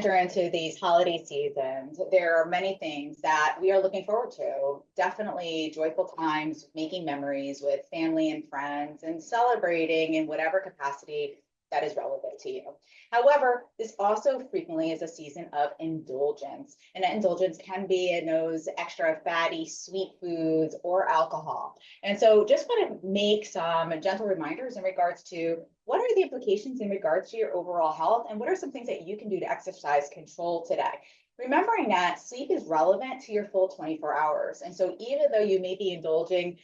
enter into these holiday seasons, there are many things that we are looking forward to. Definitely joyful times, making memories with family and friends, and celebrating in whatever capacity that is relevant to you. However, this also frequently is a season of indulgence, and that indulgence can be in those extra fatty, sweet foods or alcohol. And so just want to make some gentle reminders in regards to what are the implications in regards to your overall health, and what are some things that you can do to exercise control today. Remembering that sleep is relevant to your full 24 hours. And so even though you may be indulging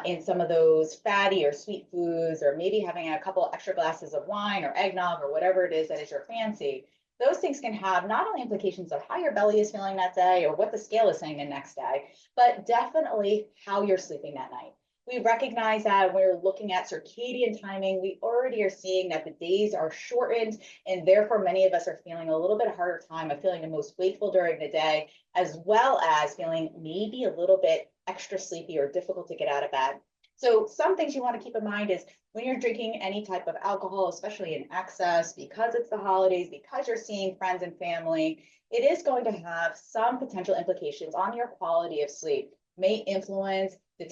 in some of those fatty or sweet foods, or maybe having a couple extra glasses of wine or eggnog or whatever it is that is your fancy, those things can have not only implications of how your belly is feeling that day or what the scale is saying the next day, but definitely how you're sleeping that night. We recognize that when we're looking at circadian timing, we already are seeing that the days are shortened, and therefore many of us are feeling a little bit harder time of feeling the most wakeful during the day, as well as feeling maybe a little bit extra sleepy or difficult to get out of bed. So some things you want to keep in mind is when you're drinking any type of alcohol, especially in excess, because it's the holidays, because you're seeing friends and family, it is going to have some potential implications on your quality of sleep. May influence the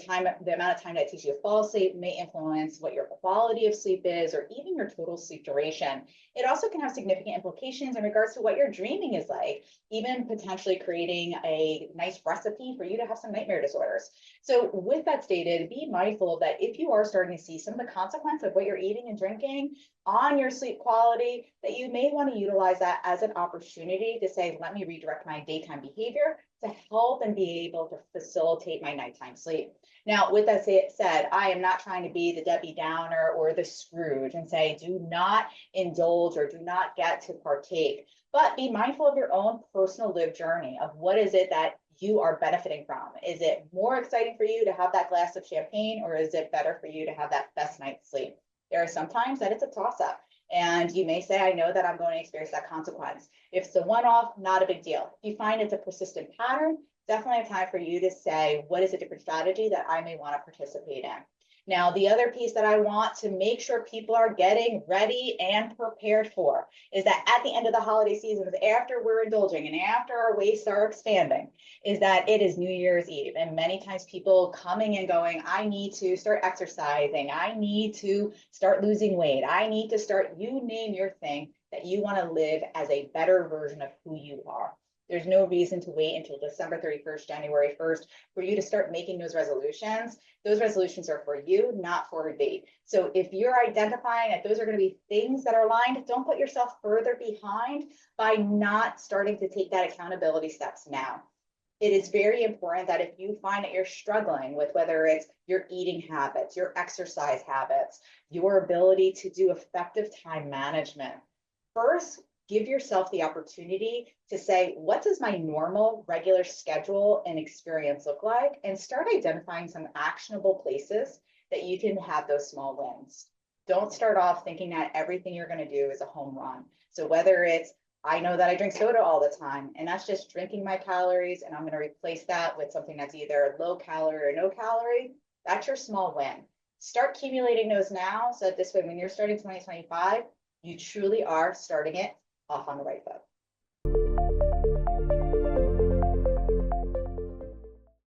amount of time that it takes you to fall asleep, may influence what your quality of sleep is, or even your total sleep duration. It also can have significant implications in regards to what your dreaming is like, even potentially creating a nice recipe for you to have some nightmare disorders. So with that stated, be mindful that if you are starting to see some of the consequence of what you're eating and drinking on your sleep quality, that you may want to utilize that as an opportunity to say, let me redirect my daytime behavior to help and be able to facilitate my nighttime sleep. Now, with that said, I am not trying to be the Debbie Downer or the Scrooge and say, do not indulge or do not get to partake, but be mindful of your own personal lived journey of what is it that you are benefiting from. Is it more exciting for you to have that glass of champagne, or is it better for you to have that best night's sleep? There are some times that it's a toss up. And you may say, I know that I'm going to experience that consequence. If it's a one-off, not a big deal. If you find it's a persistent pattern, definitely a time for you to say, what is a different strategy that I may want to participate in? Now, the other piece that I want to make sure people are getting ready and prepared for is that at the end of the holiday seasons, after we're indulging and after our waists are expanding, is that it is New Year's Eve. And many times people coming and going, I need to start exercising. I need to start losing weight. I need to start, you name your thing that you want to live as a better version of who you are. There's no reason to wait until December 31st, January 1st for you to start making those resolutions. Those resolutions are for you, not for thee. So if you're identifying that those are going to be things that are aligned, don't put yourself further behind by not starting to take that accountability steps now. It is very important that if you find that you're struggling with whether it's your eating habits, your exercise habits, your ability to do effective time management, first, give yourself the opportunity to say, what does my normal, regular schedule and experience look like? And start identifying some actionable places that you can have those small wins. Don't start off thinking that everything you're going to do is a home run. So whether it's, I know that I drink soda all the time, and that's just drinking my calories, and I'm going to replace that with something that's either low calorie or no calorie, that's your small win. Start accumulating those now, so that this way, when you're starting 2025, you truly are starting it off on the right foot.